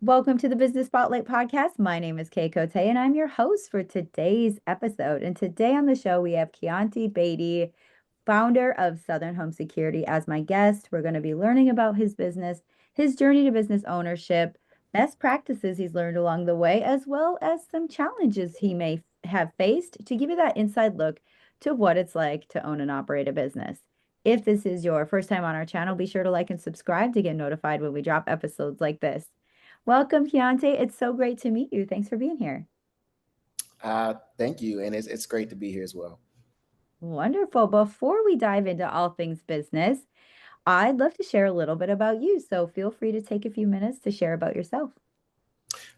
Welcome to the Business Spotlight Podcast. My name is Kay Cote, and I'm your host for today's episode. And today on the show, we have Keonte Baity, founder of Southern Home Security, as my guest. We're going to be learning about his business, his journey to business ownership, best practices he's learned along the way, as well as some challenges he may have faced to give you that inside look to what it's like to own and operate a business. If this is your first time on our channel, be sure to like and subscribe to get notified when we drop episodes like this. Welcome, Keonte. It's so great to meet you. Thanks for being here. Thank you, and it's great to be here as well. Wonderful. Before we dive into all things business, I'd love to share a little bit about you. So feel free to take a few minutes to share about yourself.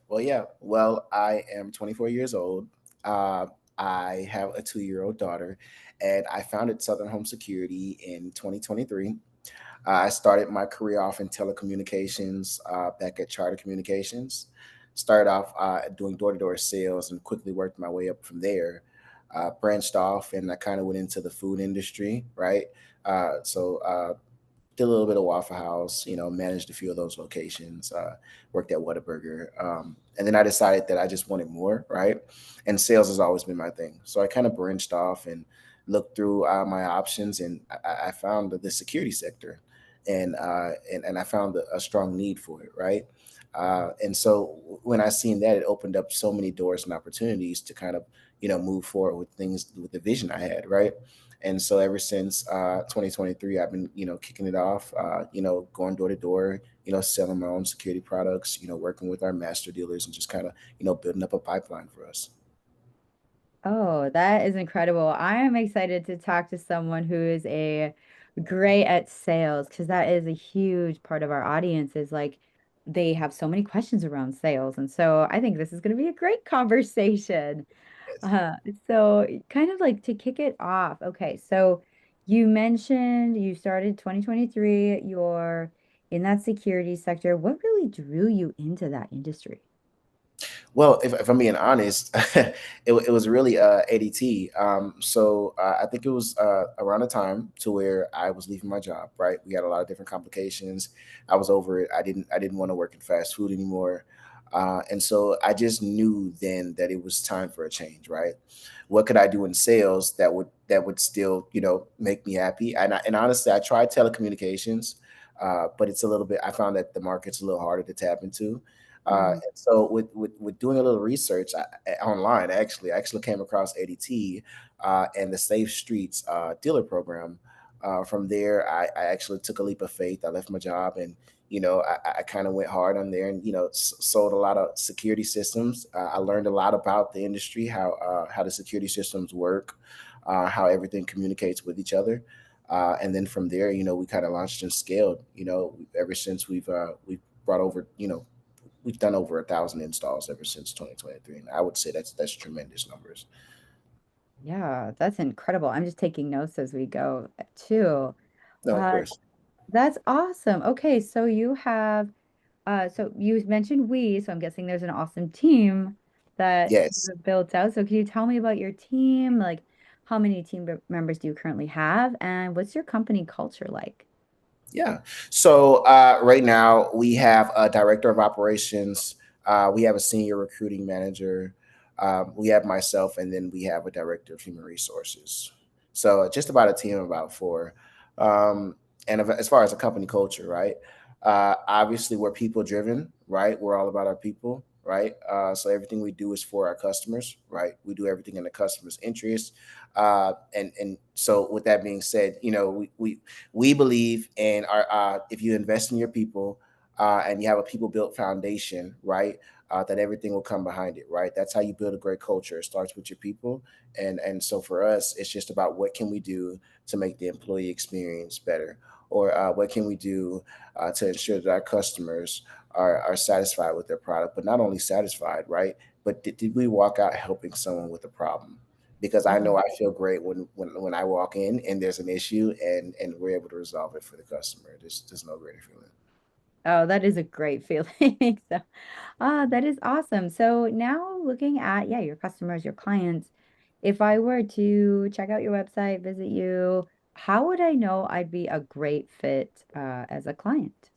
Well, yeah. Well, I am 24 years old. Uh, I have a 2-year-old daughter, and I founded Southern Home Security in 2023. I started my career off in telecommunications back at Charter Communications. Started off doing door-to-door sales and quickly worked my way up from there. Branched off and I kind of went into the food industry, right? So did a little bit of Waffle House, managed a few of those locations, worked at Whataburger. And then I decided that I just wanted more, right? And sales has always been my thing. So I kind of branched off and looked through my options, and I found the security sector, and I found a strong need for it, right? And so when I seen that, it opened up so many doors and opportunities to kind of move forward with things with the vision I had, right? And so ever since 2023, I've been kicking it off, going door to door, selling my own security products, working with our master dealers and just kind of building up a pipeline for us. Oh, that is incredible. I am excited to talk to someone who is a great at sales because that is a huge part of our audience is like they have so many questions around sales. And so I think this is going to be a great conversation. Yes. Uh, so kind of like to kick it off. Okay, so you mentioned you started 2023, you're in that security sector. What really drew you into that industry? Well, if I'm being honest, it was really ADT. So I think it was around the time to where I was leaving my job. Right, we had a lot of different complications. I was over it. I didn't want to work in fast food anymore, and so I just knew then that it was time for a change. Right, what could I do in sales that would still make me happy? And honestly, I tried telecommunications, but it's a little bit. I found that the market's a little harder to tap into. Mm. And so with doing a little research online, I actually came across ADT and the Safe Streets dealer program. From there, I actually took a leap of faith. I left my job and I kind of went hard on there and sold a lot of security systems. I learned a lot about the industry, how the security systems work, how everything communicates with each other. And then from there, we kind of launched and scaled. Ever since we've brought over, we've done over 1,000 installs ever since 2023, and I would say that's tremendous numbers. Yeah, that's incredible. I'm just taking notes as we go too. No, of Uh, course. that's awesome. Okay, so you have so you mentioned so I'm guessing there's an awesome team that you Yes. have built out. So can you tell me about your team? Like how many members do you currently have and what's your company culture like? Yeah. So right now we have a director of operations. We have a senior recruiting manager. We have myself, and then we have a director of human resources. So just about a team of about four. And as far as a company culture, right? Obviously, we're people driven, right? We're all about our people, right? So everything we do is for our customers, right? We do everything in the customer's interest. And so with that being said, we believe in our if you invest in your people and you have a people built foundation, right, that everything will come behind it, right? That's how you build a great culture. It starts with your people. And so for us, it's just about what can we do to make the employee experience better, or what can we do to ensure that our customers are satisfied with their product, but not only satisfied, right, but did we walk out helping someone with a problem? Because I know I feel great when I walk in and there's an issue and we're able to resolve it for the customer. There's no greater feeling. Oh, that is a great feeling. So, that is awesome. So now looking at, yeah, your customers, your clients, if I were to check out your website, visit you, how would I know I'd be a great fit as a client?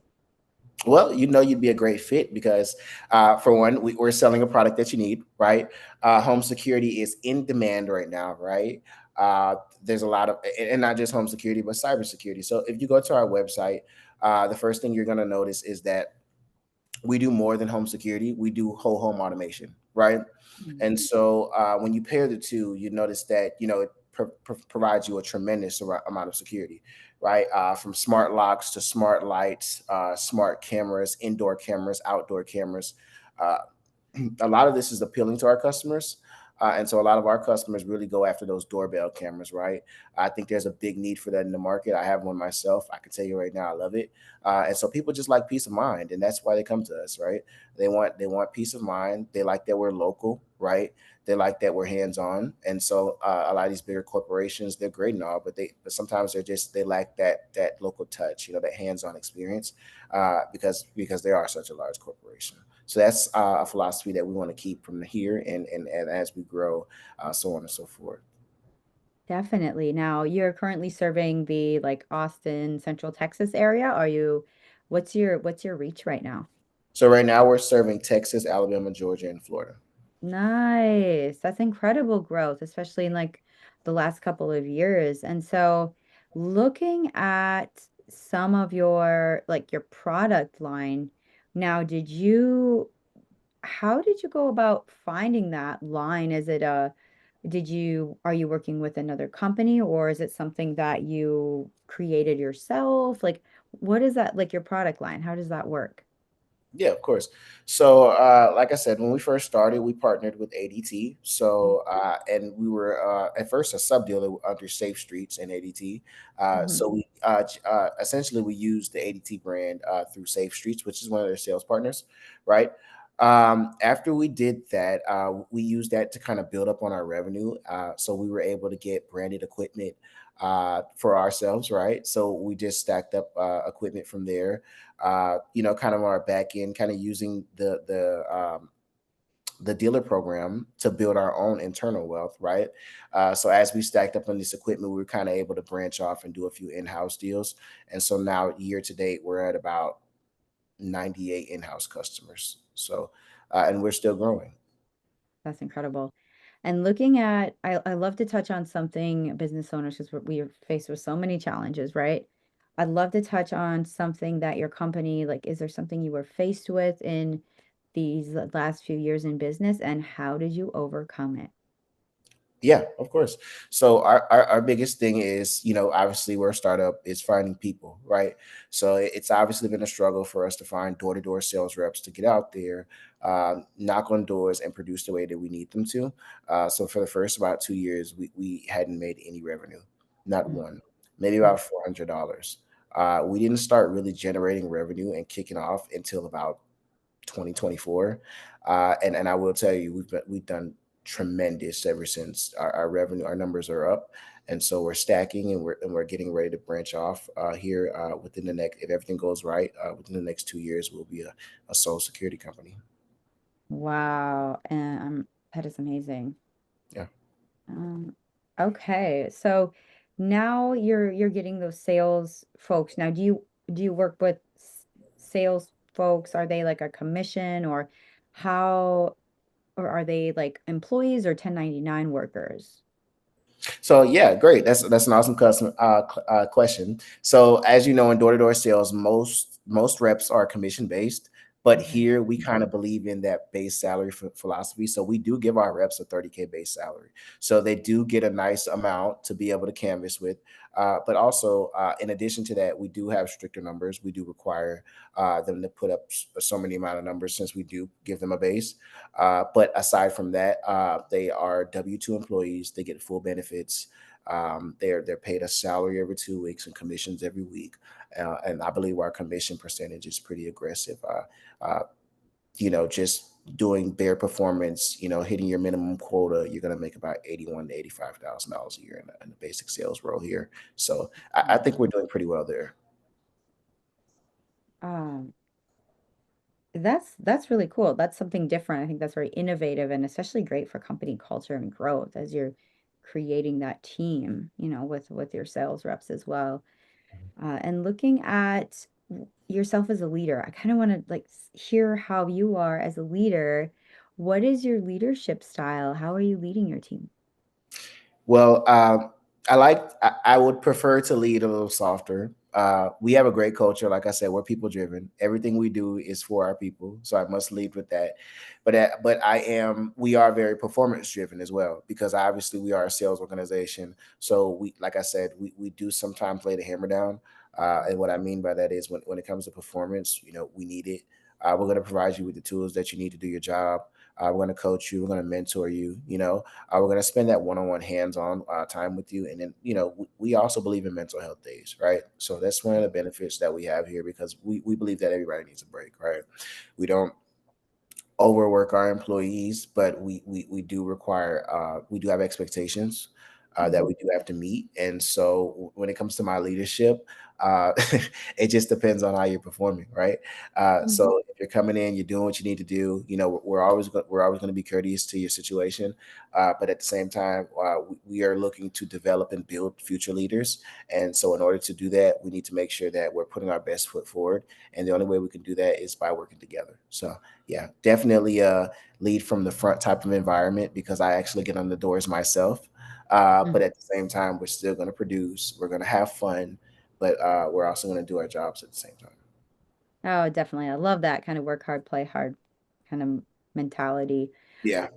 Well, you'd be a great fit because, for one, we're selling a product that you need, right? Home security is in demand right now, right? There's a lot of, and not just home security, but cybersecurity. So if you go to our website, the first thing you're going to notice is that we do more than home security. We do whole home automation, right? Mm. And so when you pair the two, you notice that it provides you a tremendous amount of security, right? From smart locks to smart lights, smart cameras, indoor cameras, outdoor cameras. Uh, a lot of this is appealing to our customers. And so a lot of our customers really go after those doorbell cameras, right? I think there's a big need for that in the market. I have one myself. I can tell you right now, I love it. And so people just like peace of mind, and that's why they come to us, right? They want peace of mind. They like that we're local, right? They like that we're hands on, and so a lot of these bigger corporations, they're great and all, but sometimes they lack that local touch, that hands on experience, because they are such a large corporation. So that's a philosophy that we want to keep from here, and as we grow, so on and so forth. Definitely. Now, you're currently serving the like Austin, Central Texas area. What's your reach right now? So right now we're serving Texas, Alabama, Georgia, and Florida. Nice. That's incredible growth, especially in like the last couple of years. And so looking at some of your like your product line, now how did you go about finding that line? Are you working with another company or is it something that you created yourself? Like, what is that, like your product line? How does that work? Yeah, of course. So, like I said, when we first started, we partnered with ADT. So, and we were at first a sub dealer under Safe Streets and ADT. Mhm. So we essentially we used the ADT brand through Safe Streets, which is one of their sales partners, right? After we did that, we used that to kind of build up on our revenue. So we were able to get branded equipment for ourselves, right? So we just stacked up equipment from there, kind of on our back end, kind of using the dealer program to build our own internal wealth, right? So as we stacked up on this equipment, we were kind of able to branch off and do a few in-house deals. And so now, year to date, we're at about 98 in-house customers. So, and we're still growing. That's incredible. And looking at, I love to touch on something business owners because we are faced with so many challenges, right? I'd love to touch on something that your company, like, is there something you were faced with in these last few years in business and how did you overcome it? Yeah, of course. So our biggest thing is, obviously we're a startup, is finding people, right? So it's obviously been a struggle for us to find door-to-door sales reps to get out there, knock on doors and produce the way that we need them to. So for the first about 2 years, we hadn't made any revenue, not Mm, one, maybe mm. about $400. We didn't start really generating revenue and kicking off until about 2024. And I will tell you, we've done tremendous ever since. Our revenue, our numbers are up, and so we're stacking and we're getting ready to branch off here within the next, if everything goes right, within the next 2 years, we'll be a sole security company. Wow. And that is amazing. Yeah. Um, okay. So now you're getting those sales folks. Now, do you work with sales folks? Are they like a commission or how or are they like employees or 1099 workers? So yeah, great. That's an awesome question. So as you know, in door-to-door sales, most reps are commission based, but Okay. here we kind of believe in that base salary philosophy. So we do give our reps a 30K base salary. So they do get a nice amount to be able to canvas with. But also, in addition to that, we do have stricter numbers. We do require them to put up so many amount of numbers since we do give them a base. But aside from that, they are W-2 employees. They get full benefits. They're paid a salary every 2 weeks and commissions every week. And I believe our commission percentage is pretty aggressive. Just doing bare performance, hitting your minimum quota, you're going to make about 81 to $85,000 a year in the basic sales role here. So I think we're doing pretty well there. Um, that's really cool. That's something different. I think that's very innovative and especially great for company culture and growth as you're creating that team, with your sales reps as well. And looking at yourself as a leader. I kind of want to like hear how you are as a leader. What is your leadership style? How are you leading your team? Well, I would prefer to lead a little softer. We have a great culture. Like I said, we're people driven. Everything we do is for our people. So I must lead with that. We are very performance driven as well, because obviously we are a sales organization. So like I said, we do sometimes lay the hammer down. And what I mean by that is when it comes to performance, we need it. We're going to provide you with the tools that you need to do your job. We're going to coach you. We're going to mentor you, we're going to spend that one-on-one hands-on time with you. And then, we also believe in mental health days, right? So that's one of the benefits that we have here, because we believe that everybody needs a break, right? We don't overwork our employees, but we do require we do have expectations that Mhm. we do have to meet. And so when it comes to my leadership, it just depends on how you're performing, right? Mhm. So if you're coming in, you're doing what you need to do. We're always going to be courteous to your situation, but at the same time, we are looking to develop and build future leaders. And so in order to do that, we need to make sure that we're putting our best foot forward. And the only way we can do that is by working together. So yeah, definitely lead from the front type of environment, because I actually get on the doors myself. But Mm. at the same time, we're still going to produce, we're going to have fun, but we're also going to do our jobs at the same time. Oh, definitely. I love that kind of work hard, play hard kind of mentality. Yeah.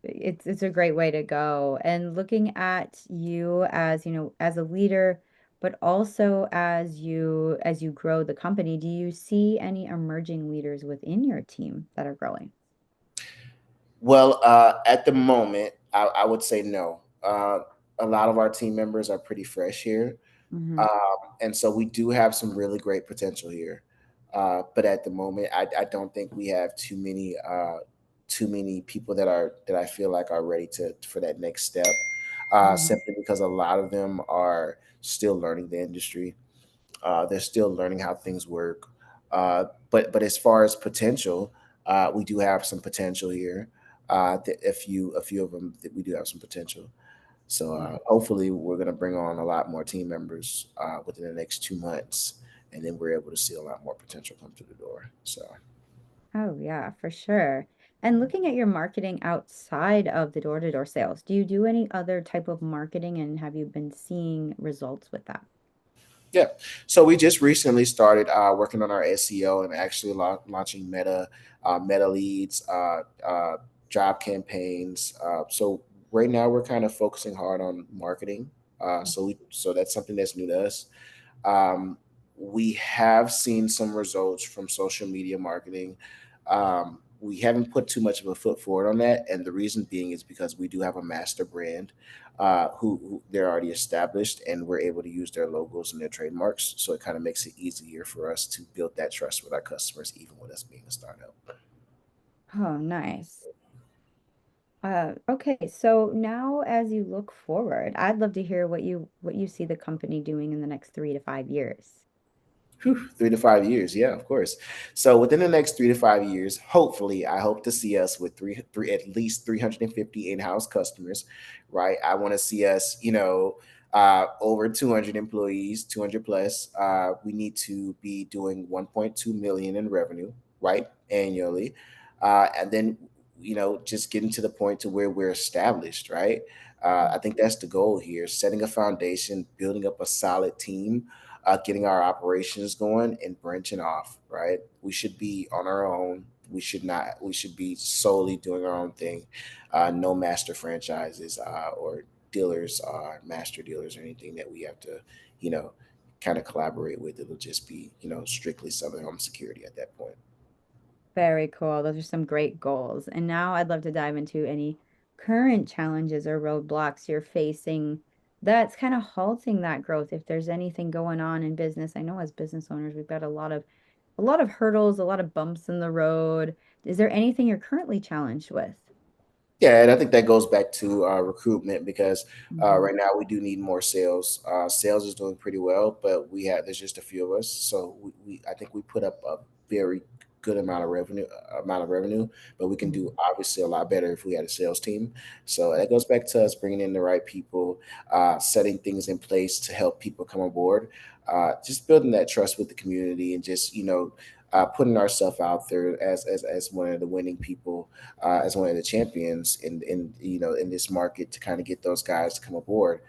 It's a great way to go. And looking at you as, as a leader, but also as you grow the company, do you see any emerging leaders within your team that are growing? Well, at the moment, I would say no. A lot of our team members are pretty fresh here. Hmm. And so we do have some really great potential here. But at the moment, I don't think we have too many people that I feel like are ready to for that next step. Hmm. Simply because a lot of them are still learning the industry. They're still learning how things work. But as far as potential, we do have some potential here. A few of them that we do have some potential. So hopefully, we're going to bring on a lot more team members within the next 2 months, and then we're able to see a lot more potential come through the door. So. Oh, yeah, for sure. And looking at your marketing outside of the door-to-door sales, do you do any other type of marketing and have you been seeing results with that? Yeah. So we just recently started working on our SEO and actually launching meta leads, job campaigns. So right now we're kind of focusing hard on marketing. So that's something that's new to us. Um, we have seen some results from social media marketing. We haven't put too much of a foot forward on that, and the reason being is because we do have a master brand who they're already established, and we're able to use their logos and their trademarks. So it kind of makes it easier for us to build that trust with our customers, even with us being a startup. Oh, nice. Okay, so now as you look forward, I'd love to hear what you see the company doing in the next 3 to 5 years. Whew, 3 to 5 years, yeah, of course. So within the next 3 to 5 years, hopefully, I hope to see us with at least 350 in-house customers, right? I want to see us, over 200 employees, 200 plus. We need to be doing 1.2 million in revenue, right, annually, and then just getting to the point to where we're established, right? I think that's the goal here: setting a foundation, building up a solid team, getting our operations going, and branching off. Right, we should be on our own. We should not. We should be solely doing our own thing. No master franchises or dealers, master dealers, or anything that we have to, you know, kind of collaborate with. It'll just be, strictly Southern Home Security at that point. Very cool. Those are some great goals. And now I'd love to dive into any current challenges or roadblocks you're facing that's kind of halting that growth. If there's anything going on in business, I know as business owners, we've got a lot of hurdles, a lot of bumps in the road. Is there anything you're currently challenged with? Yeah, and I think that goes back to recruitment, because Hmm. right now we do need more sales. Sales is doing pretty well, but there's just a few of us, so I think we put up a very good amount of revenue, but we can do Mhm. obviously a lot better if we had a sales team. So that goes back to us bringing in the right people, setting things in place to help people come aboard, just building that trust with the community, and just putting ourselves out there as one of the winning people, as one of the champions in this market to kind of get those guys to come aboard.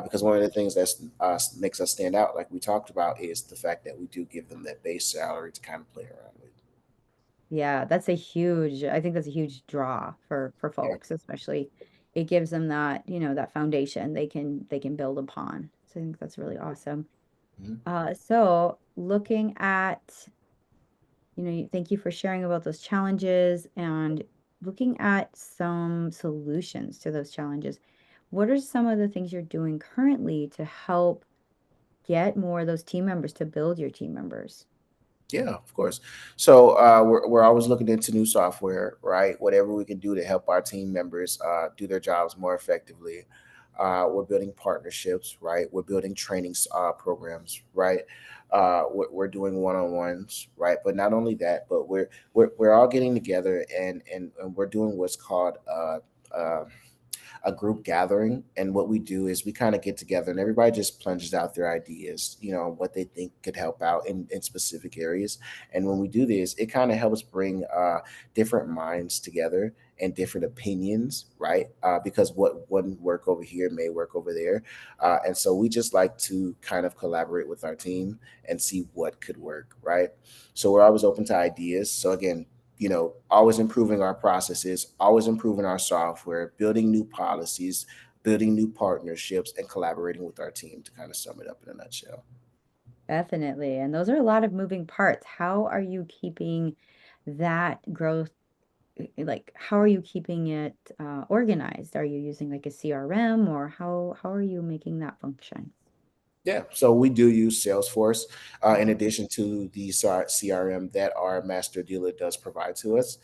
Because one of the things that makes us stand out, like we talked about, is the fact that we do give them that base salary to kind of play around with. Yeah, I think that's a huge draw for Yeah. folks, especially it gives them that, that foundation they can build upon. So I think that's really awesome. Mhm. So looking at, thank you for sharing about those challenges and looking at some solutions to those challenges. What are some of the things you're doing currently to help get more of those team members to build your team members? Yeah, of course. So we're always looking into new software, right? Whatever we can do to help our team members do their jobs more effectively. We're building partnerships, right? We're building training programs, right? We're doing one-on-ones, right? But not only that, but we're all getting together, and we're doing what's called uh, a group gathering. And what we do is we kind of get together and everybody just plunges out their ideas, what they think could help out in specific areas. And when we do this, it kind of helps bring different minds together and different opinions, right? Because what wouldn't work over here may work over there. And so we just like to kind of collaborate with our team and see what could work, right? So we're always open to ideas. So again, always improving our processes, always improving our software, building new policies, building new partnerships, and collaborating with our team, to kind of sum it up in a nutshell. Definitely. And those are a lot of moving parts. How are you keeping that growth? Like, how are you keeping it organized? Are you using like a CRM or how are you making that function? Yeah, so we do use Salesforce in addition to the CRM that our master dealer does provide to us.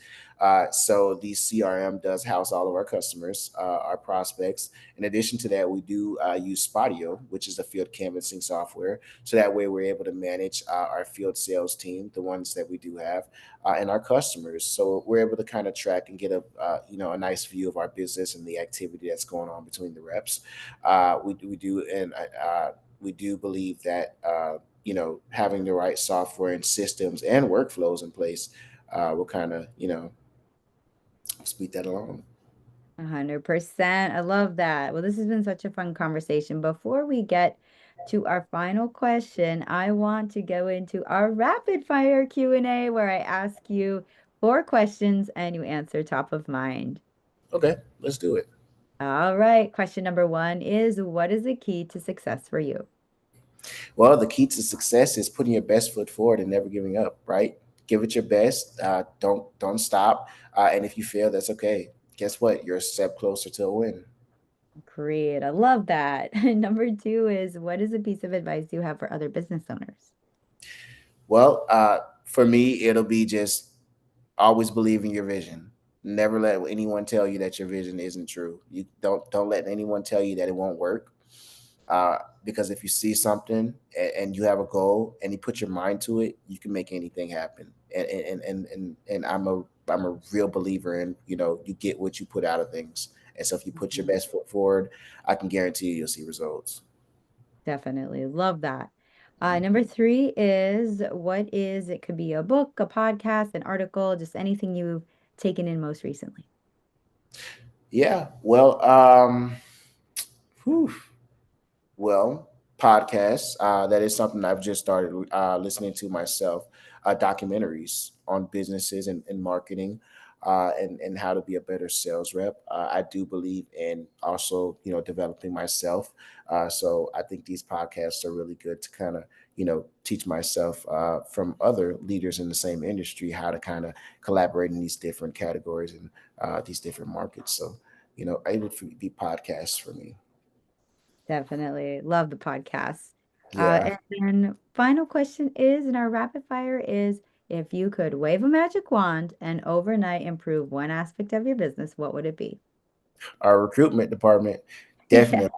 So the CRM does house all of our customers, our prospects. In addition to that, we do use Spodio, which is a field canvassing software. So that way we're able to manage our field sales team, the ones that we do have, and our customers. So we're able to kind of track and get a nice view of our business and the activity that's going on between the reps. We do, and we do believe that having the right software and systems and workflows in place will kind of speed that along. 100%. I love that. Well, this has been such a fun conversation. Before we get to our final question, I want to go into our rapid fire Q&A where I ask you four questions and you answer top of mind. Okay, let's do it. All right. Question number one is what is the key to success for you? Well, the key to success is putting your best foot forward and never giving up, right? Give it your best. Don't stop, and if you fail, that's okay. Guess what, you're a step closer to a win. Great. I love that. Number two is what is a piece of advice you have for other business owners? Well, for me, it'll be just always believe in your vision. Never let anyone tell you that your vision isn't true. You don't let anyone tell you that it won't work. Because if you see something and you have a goal and you put your mind to it, you can make anything happen. And I'm a real believer in, you get what you put out of things. And so if you put your Mhm. best foot forward, I can guarantee you'll see results. Definitely. Love that. Number three is it could be a book, a podcast, an article, just anything you've taken in most recently. Yeah. Whew, Well, podcasts. That is something I've just started listening to myself. Documentaries on businesses and marketing, and how to be a better sales rep. I do believe in also developing myself. So I think these podcasts are really good to kind of teach myself from other leaders in the same industry how to kind of collaborate in these different categories and these different markets. So it would be podcasts for me. Definitely. Love the podcast. Yeah. And then final question is in our rapid fire is if you could wave a magic wand and overnight improve one aspect of your business, what would it be? Our recruitment department, Yeah. definitely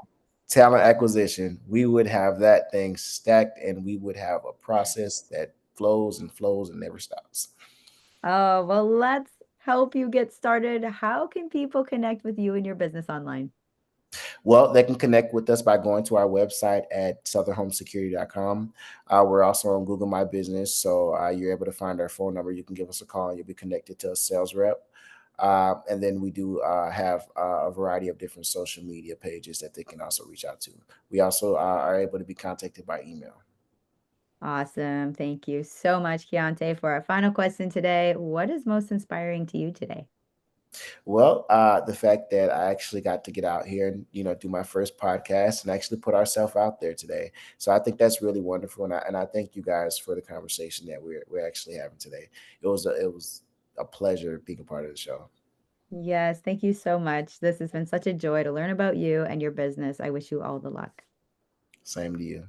talent acquisition. We would have that thing stacked, and we would have a process that flows and flows and never stops. Oh, well, let's help you get started. How can people connect with you and your business online? Well, they can connect with us by going to our website at southernhomesecurity.com. We're also on Google My Business, so you're able to find our phone number. You can give us a call and you'll be connected to a sales rep. And then we do have a variety of different social media pages that they can also reach out to. We also are able to be contacted by email. Awesome. Thank you so much, Keonte. For our final question today, what is most inspiring to you today? Well, the fact that I actually got to get out here and do my first podcast and actually put ourselves out there today. So I think that's really wonderful, and I thank you guys for the conversation that we're actually having today. It was a pleasure being a part of the show. Yes, thank you so much. This has been such a joy to learn about you and your business. I wish you all the luck. Same to you.